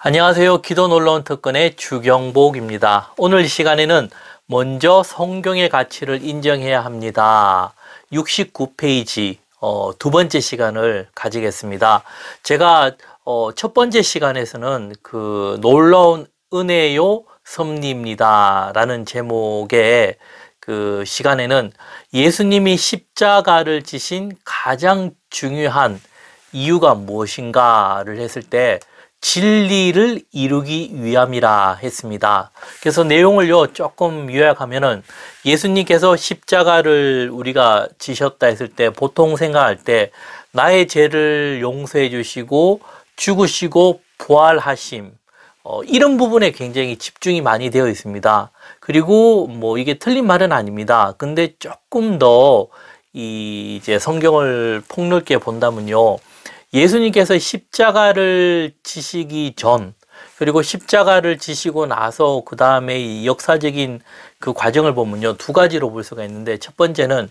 안녕하세요. 기도 놀러온 특권의 주경복입니다. 오늘 이 시간에는 먼저 성경의 가치를 인정해야 합니다. 69페이지 두 번째 시간을 가지겠습니다. 제가 첫 번째 시간에서는 그 놀라운 은혜요 섭리입니다 라는 제목의 그 시간에는 예수님이 십자가를 지신 가장 중요한 이유가 무엇인가를 했을 때 진리를 이루기 위함이라 했습니다. 그래서 내용을요 조금 요약하면은 예수님께서 십자가를 우리가 지셨다 했을 때 보통 생각할 때 나의 죄를 용서해 주시고 죽으시고 부활하심 이런 부분에 굉장히 집중이 많이 되어 있습니다. 그리고 뭐 이게 틀린 말은 아닙니다. 근데 조금 더 이제 성경을 폭넓게 본다면요. 예수님께서 십자가를 지시기 전 그리고 십자가를 지시고 나서 그 다음에 이 역사적인 그 과정을 보면요 두 가지로 볼 수가 있는데 첫 번째는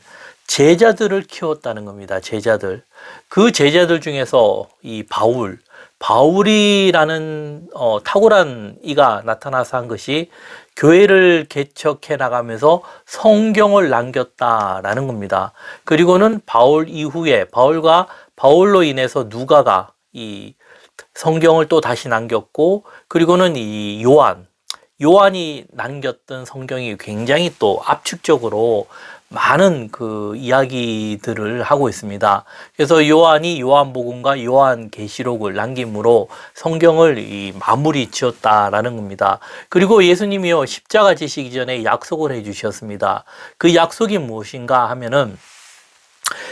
제자들을 키웠다는 겁니다. 제자들 그 제자들 중에서 이 바울이라는 탁월한 이가 나타나서 한 것이 교회를 개척해 나가면서 성경을 남겼다라는 겁니다. 그리고는 바울 이후에 바울로 인해서 누가가 이 성경을 또 다시 남겼고, 그리고는 이 요한이 남겼던 성경이 굉장히 또 압축적으로 많은 그 이야기들을 하고 있습니다. 그래서 요한이 요한복음과 요한계시록을 남김으로 성경을 이 마무리 지었다라는 겁니다. 그리고 예수님이요 십자가 지시기 전에 약속을 해 주셨습니다. 그 약속이 무엇인가 하면은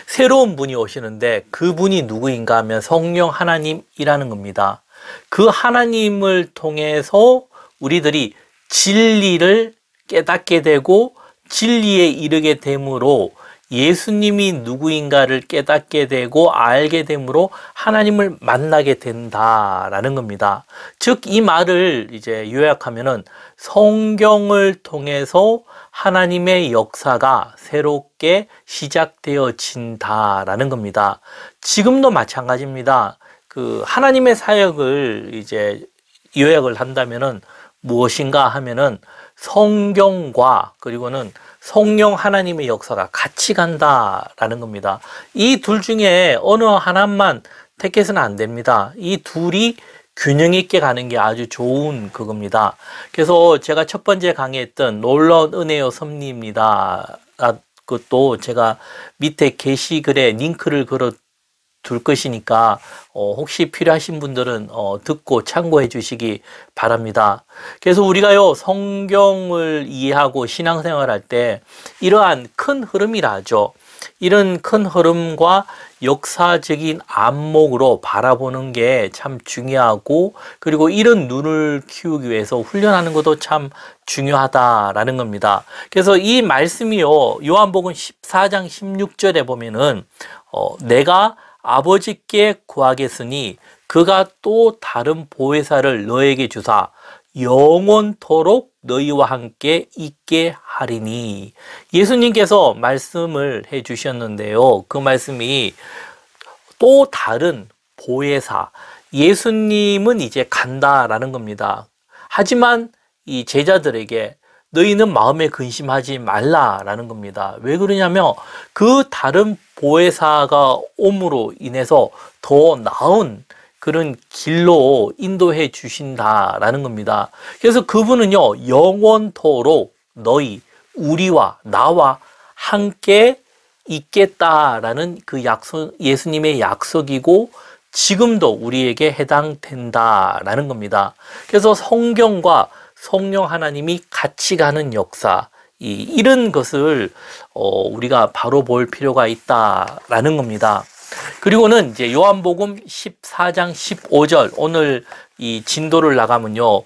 새로운 분이 오시는데 그분이 누구인가 하면 성령 하나님이라는 겁니다. 그 하나님을 통해서 우리들이 진리를 깨닫게 되고 진리에 이르게 되므로 예수님이 누구인가를 깨닫게 되고 알게 되므로 하나님을 만나게 된다라는 겁니다. 즉 이 말을 이제 요약하면은 성경을 통해서 하나님의 역사가 새롭게 시작되어진다라는 겁니다. 지금도 마찬가지입니다. 그 하나님의 사역을 이제 요약을 한다면은 무엇인가 하면은 성경과 그리고는 성령 하나님의 역사가 같이 간다라는 겁니다. 이 둘 중에 어느 하나만 택해서는 안 됩니다. 이 둘이 균형 있게 가는 게 아주 좋은 그겁니다. 그래서 제가 첫 번째 강의했던 놀라운 은혜요 섭리입니다. 그것도 제가 밑에 게시글에 링크를 걸어 둘 것이니까 혹시 필요하신 분들은 듣고 참고해 주시기 바랍니다. 그래서 우리가요 성경을 이해하고 신앙생활 할 때 이러한 큰 흐름이라 하죠. 이런 큰 흐름과 역사적인 안목으로 바라보는 게 참 중요하고, 그리고 이런 눈을 키우기 위해서 훈련하는 것도 참 중요하다라는 겁니다. 그래서 이 말씀이요 요한복음 14장 16절에 보면은 내가 아버지께 구하겠으니 그가 또 다른 보혜사를 너에게 주사 영원토록 너희와 함께 있게 하리니. 예수님께서 말씀을 해 주셨는데요. 그 말씀이 또 다른 보혜사, 예수님은 이제 간다라는 겁니다. 하지만 이 제자들에게 너희는 마음에 근심하지 말라라는 겁니다. 왜 그러냐면 그 다른 보혜사가 옴으로 인해서 더 나은 그런 길로 인도해 주신다라는 겁니다. 그래서 그분은요 영원토록 너희 우리와 나와 함께 있겠다라는 그 약속, 예수님의 약속이고 지금도 우리에게 해당된다라는 겁니다. 그래서 성경과 성령 하나님이 같이 가는 역사, 이런 것을 우리가 바로 볼 필요가 있다라는 겁니다. 그리고는 이제 요한복음 14장 15절 오늘 이 진도를 나가면요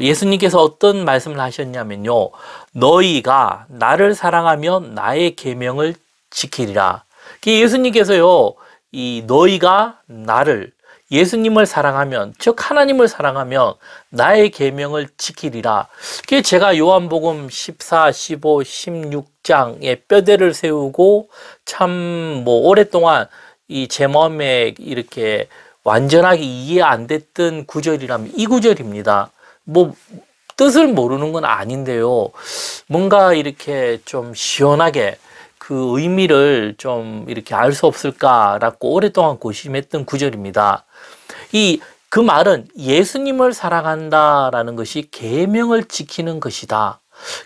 예수님께서 어떤 말씀을 하셨냐면요 너희가 나를 사랑하면 나의 계명을 지키리라. 예수님께서요 이 너희가 나를 예수님을 사랑하면, 즉 하나님을 사랑하면 나의 계명을 지키리라. 그게 제가 요한복음 14, 15, 16장에 뼈대를 세우고 참 뭐 오랫동안 이 제 마음에 이렇게 완전하게 이해 안 됐던 구절이라면 이 구절입니다. 뭐 뜻을 모르는 건 아닌데요. 뭔가 이렇게 좀 시원하게 그 의미를 좀 이렇게 알 수 없을까라고 오랫동안 고심했던 구절입니다. 그 말은 예수님을 사랑한다라는 것이 계명을 지키는 것이다.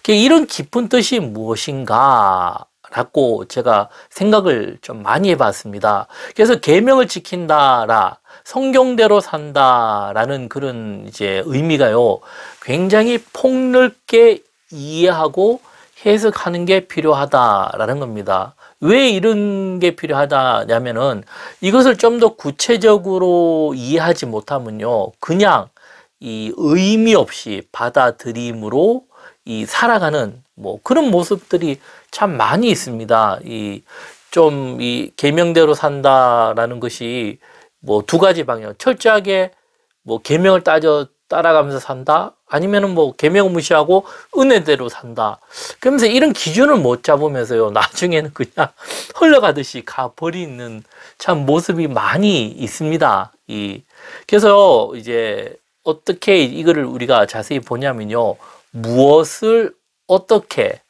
이런 깊은 뜻이 무엇인가? 라고 제가 생각을 좀 많이 해봤습니다. 그래서 계명을 지킨다라, 성경대로 산다라는 그런 이제 의미가요, 굉장히 폭넓게 이해하고 해석하는 게 필요하다라는 겁니다. 왜 이런 게 필요하다냐면은 이것을 좀 더 구체적으로 이해하지 못하면요, 그냥 이 의미 없이 받아들임으로 이 살아가는 뭐 그런 모습들이 참 많이 있습니다. 이 계명대로 산다라는 것이 뭐 두 가지 방향, 철저하게 뭐 계명을 따라가면서 산다, 아니면은 뭐 계명 무시하고 은혜대로 산다. 그러면서 이런 기준을 못 잡으면서요, 나중에는 그냥 흘러가듯이 가버리는 참 모습이 많이 있습니다. 그래서 이제 어떻게 이거를 우리가 자세히 보냐면요, 무엇을 어떻게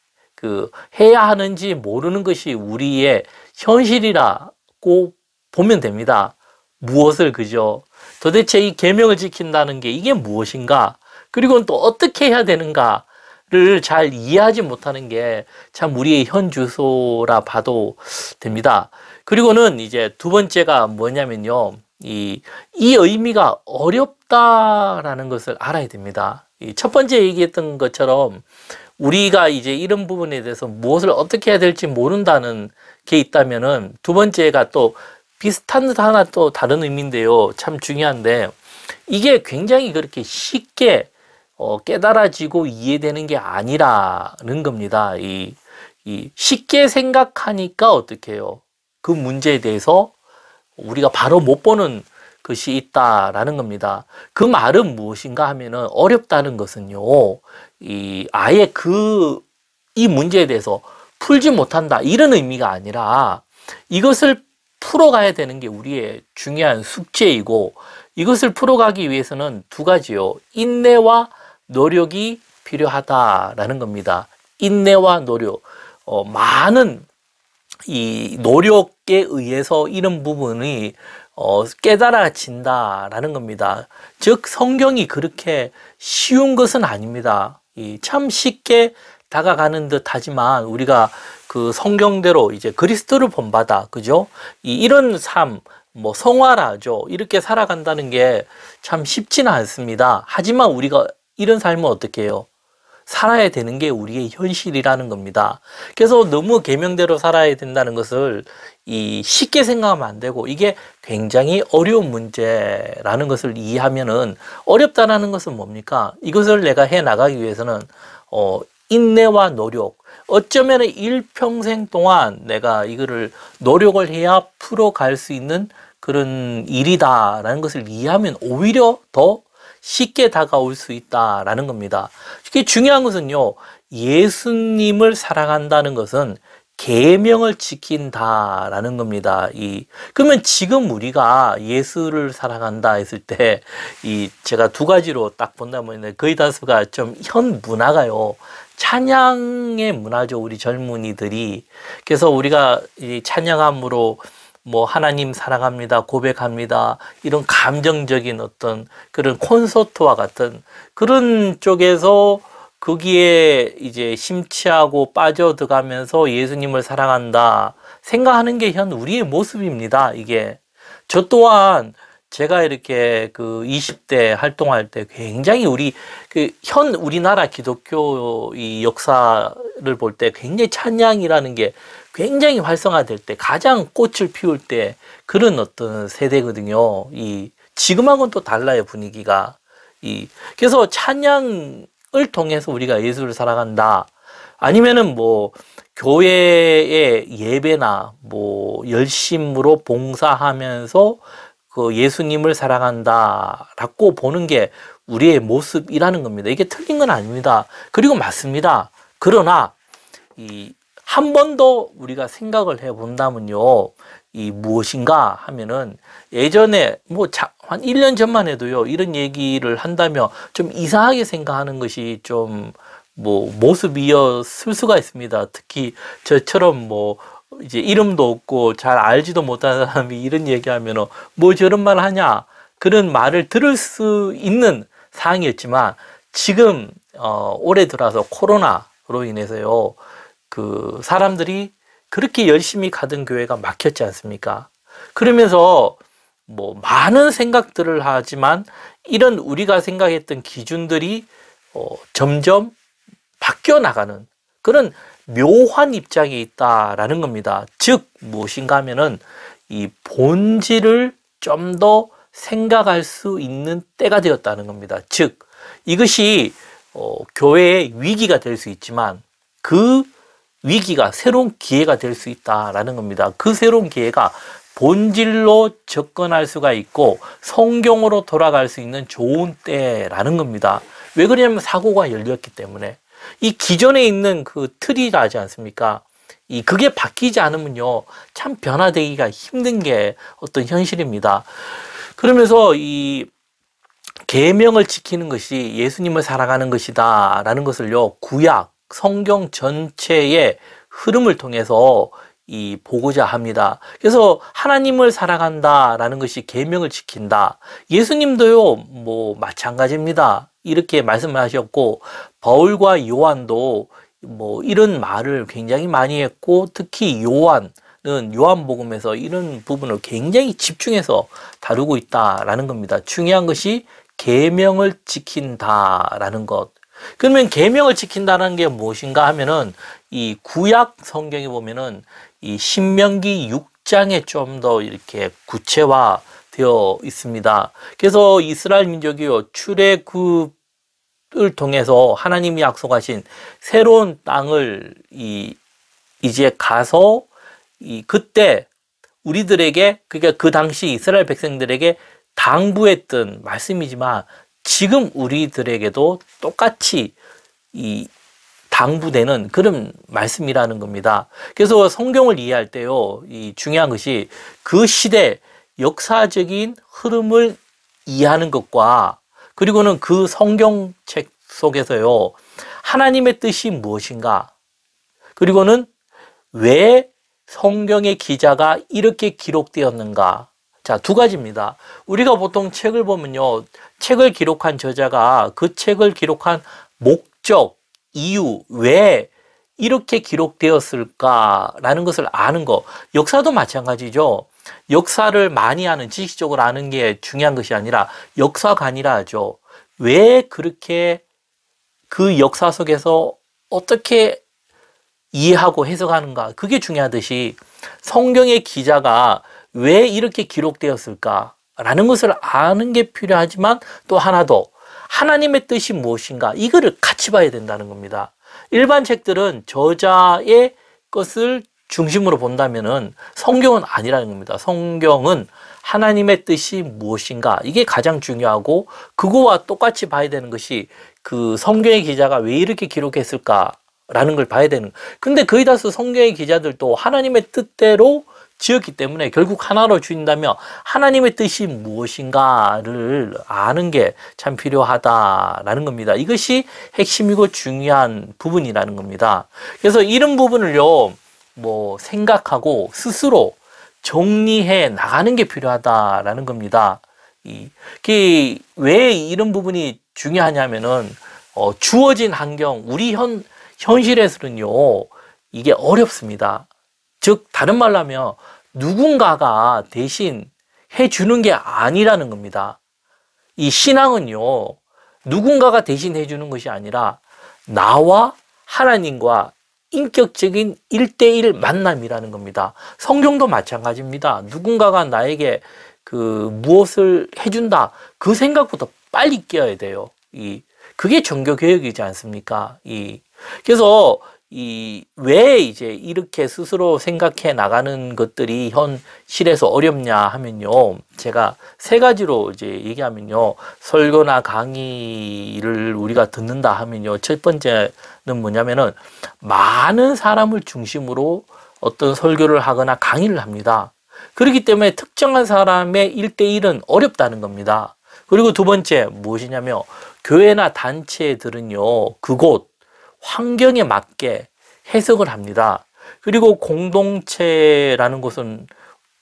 해야 하는지 모르는 것이 우리의 현실이라고 보면 됩니다. 무엇을, 그죠? 도대체 이 계명을 지킨다는 게 이게 무엇인가? 그리고 또 어떻게 해야 되는가를 잘 이해하지 못하는 게 참 우리의 현 주소라 봐도 됩니다. 그리고는 이제 두 번째가 뭐냐면요, 이 의미가 어렵다라는 것을 알아야 됩니다. 첫 번째 얘기했던 것처럼 우리가 이제 이런 부분에 대해서 무엇을 어떻게 해야 될지 모른다는 게 있다면은, 두 번째가 또 비슷한 듯 하나 또 다른 의미인데요, 참 중요한데, 이게 굉장히 그렇게 쉽게 깨달아지고 이해되는 게 아니라는 겁니다. 쉽게 생각하니까 어떻게 해요? 그 문제에 대해서 우리가 바로 못 보는 것이 있다라는 겁니다. 그 말은 무엇인가 하면은, 어렵다는 것은요, 아예 이 문제에 대해서 풀지 못한다, 이런 의미가 아니라 이것을 풀어가야 되는 게 우리의 중요한 숙제이고, 이것을 풀어가기 위해서는 두 가지요, 인내와 노력이 필요하다라는 겁니다. 인내와 노력. 많은 이 노력에 의해서 이런 부분이 깨달아진다라는 겁니다. 즉, 성경이 그렇게 쉬운 것은 아닙니다. 참 쉽게 다가가는 듯 하지만, 우리가 그 성경대로 이제 그리스도를 본받아, 그죠? 이런 삶, 뭐 성화라죠, 이렇게 살아간다는 게 참 쉽지는 않습니다. 하지만 우리가 이런 삶을 어떻게 해요? 살아야 되는 게 우리의 현실이라는 겁니다. 그래서 너무 계명대로 살아야 된다는 것을 쉽게 생각하면 안 되고, 이게 굉장히 어려운 문제라는 것을 이해하면은, 어렵다라는 것은 뭡니까? 이것을 내가 해 나가기 위해서는 인내와 노력, 어쩌면 일평생 동안 내가 이거를 노력을 해야 풀어갈 수 있는 그런 일이다라는 것을 이해하면 오히려 더 쉽게 다가올 수 있다라는 겁니다. 이게 중요한 것은요, 예수님을 사랑한다는 것은 계명을 지킨다라는 겁니다. 그러면 지금 우리가 예수를 사랑한다 했을 때, 제가 두 가지로 딱 본다면 거의 다수가 좀 현 문화가요, 찬양의 문화죠, 우리 젊은이들이. 그래서 우리가 이 찬양함으로 뭐 하나님 사랑합니다, 고백합니다, 이런 감정적인 어떤 그런 콘서트와 같은 그런 쪽에서 거기에 이제 심취하고 빠져들어가면서 예수님을 사랑한다 생각하는 게 현 우리의 모습입니다. 이게 저 또한 제가 이렇게 그 20대 활동할 때 굉장히 현 우리나라 기독교 이 역사를 볼 때 굉장히 찬양이라는 게 굉장히 활성화될 때, 가장 꽃을 피울 때 그런 어떤 세대거든요. 지금하고는 또 달라요, 분위기가. 그래서 찬양을 통해서 우리가 예수를 사랑한다, 아니면은 뭐 교회의 예배나 뭐 열심으로 봉사하면서 그 예수님을 사랑한다라고 보는 게 우리의 모습이라는 겁니다. 이게 틀린 건 아닙니다. 그리고 맞습니다. 그러나 한 번 더 우리가 생각을 해 본다면요. 이 무엇인가 하면은 예전에 한 1년 전만 해도요. 이런 얘기를 한다면 좀 이상하게 생각하는 것이 좀 모습이었을 수가 있습니다. 특히 저처럼 이제 이름도 없고 잘 알지도 못하는 사람이 이런 얘기하면은 저런 말 하냐? 그런 말을 들을 수 있는 상황이었지만 지금 올해 들어서 코로나로 인해서요. 그 사람들이 그렇게 열심히 가던 교회가 막혔지 않습니까? 그러면서 많은 생각들을 하지만 이런 우리가 생각했던 기준들이 점점 바뀌어 나가는 그런 묘한 입장에 있다라는 겁니다. 즉 무엇인가 하면은 이 본질을 좀 더 생각할 수 있는 때가 되었다는 겁니다. 즉 이것이 교회의 위기가 될 수 있지만 그 위기가 새로운 기회가 될 수 있다라는 겁니다. 그 새로운 기회가 본질로 접근할 수가 있고 성경으로 돌아갈 수 있는 좋은 때라는 겁니다. 왜 그러냐면 사고가 열렸기 때문에 이 기존에 있는 그 틀이 나지 않습니까? 그게 바뀌지 않으면요 참 변화되기가 힘든 게 어떤 현실입니다. 그러면서 이 계명을 지키는 것이 예수님을 사랑하는 것이다라는 것을요 구약 성경 전체의 흐름을 통해서 보고자 합니다. 그래서 하나님을 사랑한다라는 것이 계명을 지킨다. 예수님도요 마찬가지입니다. 이렇게 말씀을 하셨고 바울과 요한도 이런 말을 굉장히 많이 했고 특히 요한은 요한복음에서 이런 부분을 굉장히 집중해서 다루고 있다라는 겁니다. 중요한 것이 계명을 지킨다라는 것. 그러면 계명을 지킨다는 게 무엇인가 하면은 이 구약 성경에 보면은 이 신명기 6장에 좀 더 이렇게 구체화되어 있습니다. 그래서 이스라엘 민족이요 출애굽을 통해서 하나님이 약속하신 새로운 땅을 이제 가서 그때 우리들에게 그러니까 그 당시 이스라엘 백성들에게 당부했던 말씀이지만 지금 우리들에게도 똑같이 당부되는 그런 말씀이라는 겁니다. 그래서 성경을 이해할 때요, 중요한 것이 그 시대 역사적인 흐름을 이해하는 것과 그리고는 그 성경책 속에서요, 하나님의 뜻이 무엇인가? 그리고는 왜 성경의 기자가 이렇게 기록되었는가? 자, 두 가지입니다. 우리가 보통 책을 보면요, 책을 기록한 저자가 그 책을 기록한 목적, 이유, 왜 이렇게 기록되었을까라는 것을 아는 거. 역사도 마찬가지죠. 역사를 많이 아는, 지식적으로 아는 게 중요한 것이 아니라 역사관이라 하죠. 왜 그렇게 그 역사 속에서 어떻게 이해하고 해석하는가. 그게 중요하듯이 성경의 기자가 왜 이렇게 기록되었을까라는 것을 아는 게 필요하지만 또 하나 더 하나님의 뜻이 무엇인가 이거를 같이 봐야 된다는 겁니다. 일반 책들은 저자의 것을 중심으로 본다면은 성경은 아니라는 겁니다. 성경은 하나님의 뜻이 무엇인가 이게 가장 중요하고 그거와 똑같이 봐야 되는 것이 그 성경의 기자가 왜 이렇게 기록했을까라는 걸 봐야 되는. 근데 거의 다수 성경의 기자들도 하나님의 뜻대로 지었기 때문에 결국 하나로 줄인다면 하나님의 뜻이 무엇인가를 아는 게 참 필요하다라는 겁니다. 이것이 핵심이고 중요한 부분이라는 겁니다. 그래서 이런 부분을요, 생각하고 스스로 정리해 나가는 게 필요하다라는 겁니다. 왜 이런 부분이 중요하냐면은, 주어진 환경, 우리 현실에서는요, 이게 어렵습니다. 즉, 다른 말로 하면 누군가가 대신 해주는 게 아니라는 겁니다. 이 신앙은요, 누군가가 대신 해주는 것이 아니라 나와 하나님과 인격적인 1대1 만남이라는 겁니다. 성경도 마찬가지입니다. 누군가가 나에게 무엇을 해준다. 그 생각부터 빨리 깨어야 돼요. 그게 종교개혁이지 않습니까? 그래서 왜 이제 이렇게 스스로 생각해 나가는 것들이 현실에서 어렵냐 하면요. 제가 세 가지로 이제 얘기하면요. 설교나 강의를 우리가 듣는다 하면요. 첫 번째는 뭐냐면은 많은 사람을 중심으로 어떤 설교를 하거나 강의를 합니다. 그렇기 때문에 특정한 사람의 1대1은 어렵다는 겁니다. 그리고 두 번째 무엇이냐면 교회나 단체들은요. 그곳 환경에 맞게 해석을 합니다. 그리고 공동체라는 것은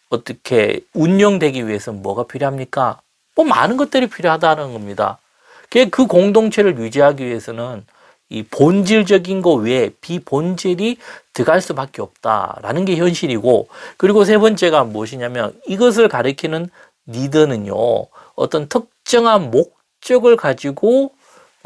어떻게 운영되기 위해서는 뭐가 필요합니까? 뭐 많은 것들이 필요하다는 겁니다. 그 공동체를 유지하기 위해서는 이 본질적인 거 외에 비본질이 들어갈 수밖에 없다라는 게 현실이고, 그리고 세 번째가 무엇이냐면 이것을 가리키는 리더는요, 어떤 특정한 목적을 가지고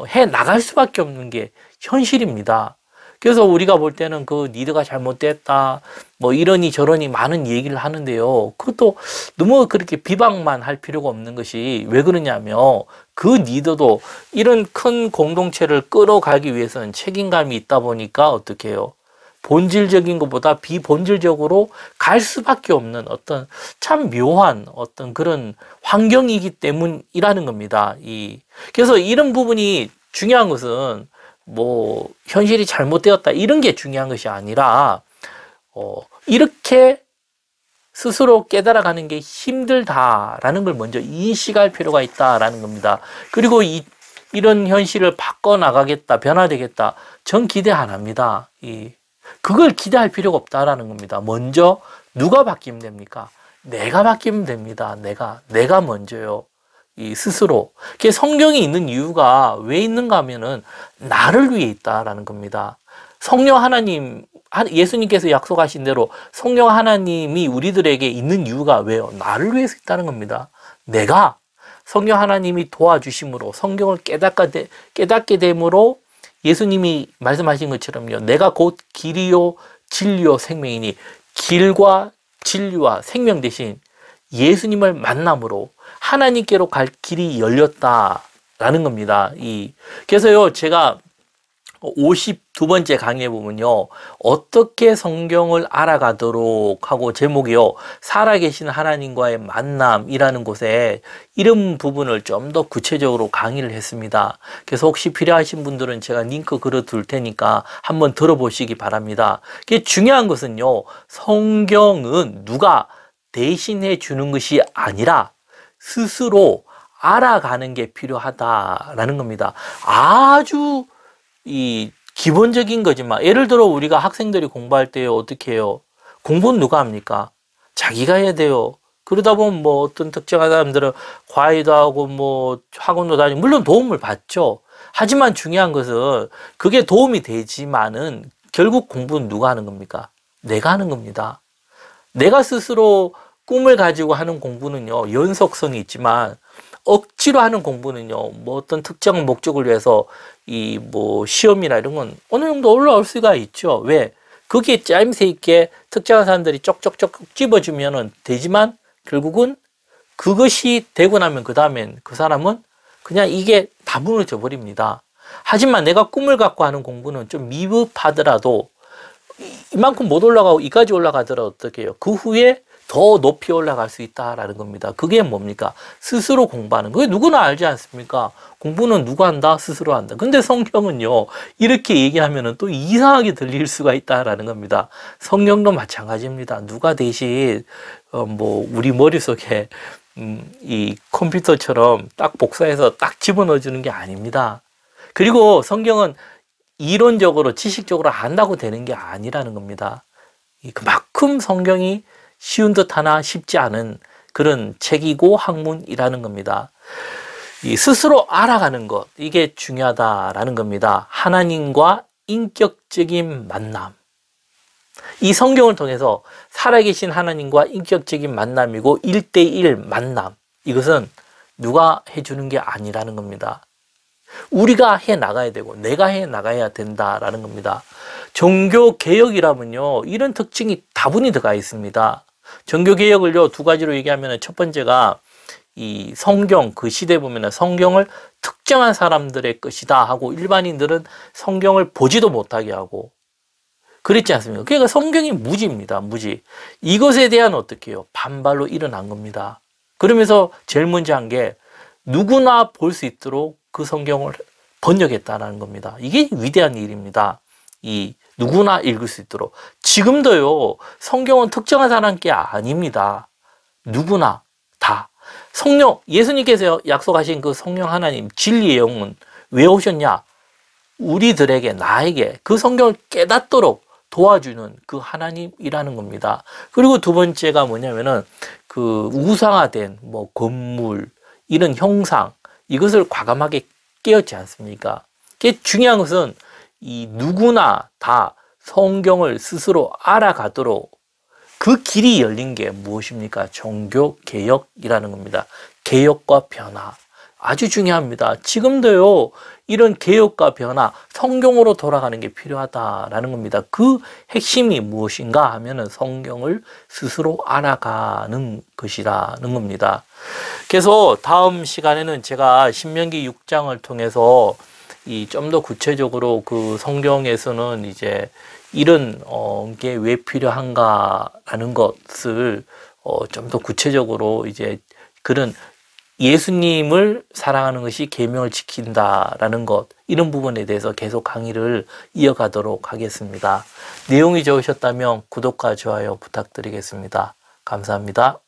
해 나갈 수밖에 없는 게 현실입니다. 그래서 우리가 볼 때는 그 리더가 잘못됐다, 뭐 이러니 저러니 많은 얘기를 하는데요. 그것도 너무 그렇게 비방만 할 필요가 없는 것이 왜 그러냐면 그 리더도 이런 큰 공동체를 끌어가기 위해서는 책임감이 있다 보니까 어떻게 해요? 본질적인 것보다 비본질적으로 갈 수밖에 없는 어떤 참 묘한 어떤 그런 환경이기 때문이라는 겁니다. 그래서 이런 부분이 중요한 것은 뭐 현실이 잘못되었다 이런 게 중요한 것이 아니라 이렇게 스스로 깨달아가는 게 힘들다라는 걸 먼저 인식할 필요가 있다라는 겁니다. 그리고 이런 현실을 바꿔나가겠다, 변화되겠다, 전 기대 안 합니다. 그걸 기대할 필요가 없다라는 겁니다. 먼저 누가 바뀌면 됩니까? 내가 바뀌면 됩니다. 내가 먼저요. 스스로. 성경이 있는 이유가 왜 있는가 하면은 나를 위해 있다라는 겁니다. 성령 하나님, 예수님께서 약속하신 대로 성령 하나님이 우리들에게 있는 이유가 왜요? 나를 위해서 있다는 겁니다. 내가 성령 하나님이 도와주심으로 성경을 깨닫게 됨으로 예수님이 말씀하신 것처럼요. 내가 곧 길이요 진리요 생명이니 길과 진리와 생명 대신 예수님을 만남으로 하나님께로 갈 길이 열렸다라는 겁니다. 그래서요, 제가 52번째 강의에 보면요, 어떻게 성경을 알아가도록 하고 제목이요, 살아계신 하나님과의 만남이라는 곳에 이런 부분을 좀 더 구체적으로 강의를 했습니다. 그래서 혹시 필요하신 분들은 제가 링크 걸어 둘 테니까 한번 들어보시기 바랍니다. 중요한 것은요, 성경은 누가 대신해 주는 것이 아니라 스스로 알아가는 게 필요하다라는 겁니다. 아주 기본적인 거지만, 예를 들어 우리가 학생들이 공부할 때 어떻게 해요? 공부는 누가 합니까? 자기가 해야 돼요. 그러다 보면 뭐 어떤 특정한 사람들은 과외도 하고 뭐 학원도 다니고 물론 도움을 받죠. 하지만 중요한 것은 그게 도움이 되지만은 결국 공부는 누가 하는 겁니까? 내가 하는 겁니다. 내가 스스로 꿈을 가지고 하는 공부는요, 연속성이 있지만 억지로 하는 공부는요, 뭐 어떤 특정 목적을 위해서 뭐 시험이나 이런 건 어느 정도 올라올 수가 있죠. 왜? 거기에 짜임새 있게 특정한 사람들이 쪽쪽쪽 집어주면은 되지만 결국은 그것이 되고 나면 그 다음엔 그 사람은 그냥 이게 다 무너져 버립니다. 하지만 내가 꿈을 갖고 하는 공부는 좀 미흡하더라도 이만큼 못 올라가고 이까지 올라가더라도 어떻게 해요? 그 후에 더 높이 올라갈 수 있다라는 겁니다. 그게 뭡니까? 스스로 공부하는. 그게 누구나 알지 않습니까? 공부는 누가 한다? 스스로 한다. 근데 성경은요, 이렇게 얘기하면은 또 이상하게 들릴 수가 있다라는 겁니다. 성경도 마찬가지입니다. 누가 대신, 뭐, 우리 머릿속에, 이 컴퓨터처럼 딱 복사해서 딱 집어넣어 주는 게 아닙니다. 그리고 성경은 이론적으로, 지식적으로 안다고 되는 게 아니라는 겁니다. 그만큼 성경이 쉬운 듯 하나 쉽지 않은 그런 책이고 학문이라는 겁니다. 스스로 알아가는 것, 이게 중요하다라는 겁니다. 하나님과 인격적인 만남. 이 성경을 통해서 살아계신 하나님과 인격적인 만남이고 1대1 만남. 이것은 누가 해주는 게 아니라는 겁니다. 우리가 해 나가야 되고 내가 해 나가야 된다라는 겁니다. 종교개혁이라면요, 이런 특징이 다분히 들어가 있습니다. 종교개혁을요, 두 가지로 얘기하면 첫 번째가 이 성경, 그 시대에 보면 성경을 특정한 사람들의 것이다 하고 일반인들은 성경을 보지도 못하게 하고, 그랬지 않습니까? 그러니까 성경이 무지입니다. 무지. 이것에 대한 어떻게 해요? 반발로 일어난 겁니다. 그러면서 제일 먼저 한 게 누구나 볼 수 있도록 그 성경을 번역했다는 겁니다. 이게 위대한 일입니다. 이 누구나 읽을 수 있도록. 지금도요, 성경은 특정한 사람께 아닙니다. 누구나 다. 성령, 예수님께서 약속하신 그 성령 하나님, 진리의 영은 왜 오셨냐? 우리들에게, 나에게 그 성경을 깨닫도록 도와주는 그 하나님이라는 겁니다. 그리고 두 번째가 뭐냐면은 그 우상화된 뭐 건물, 이런 형상, 이것을 과감하게 깨었지 않습니까? 그게 중요한 것은 이 누구나 다 성경을 스스로 알아가도록 그 길이 열린 게 무엇입니까? 종교 개혁이라는 겁니다. 개혁과 변화. 아주 중요합니다. 지금도요, 이런 개혁과 변화, 성경으로 돌아가는 게 필요하다라는 겁니다. 그 핵심이 무엇인가 하면은 성경을 스스로 알아가는 것이라는 겁니다. 그래서 다음 시간에는 제가 신명기 6장을 통해서 이 좀 더 구체적으로 그 성경에서는 이제 이런 게 왜 필요한가라는 것을 좀 더 구체적으로 이제 그런 예수님을 사랑하는 것이 계명을 지킨다라는 것, 이런 부분에 대해서 계속 강의를 이어가도록 하겠습니다. 내용이 좋으셨다면 구독과 좋아요 부탁드리겠습니다. 감사합니다.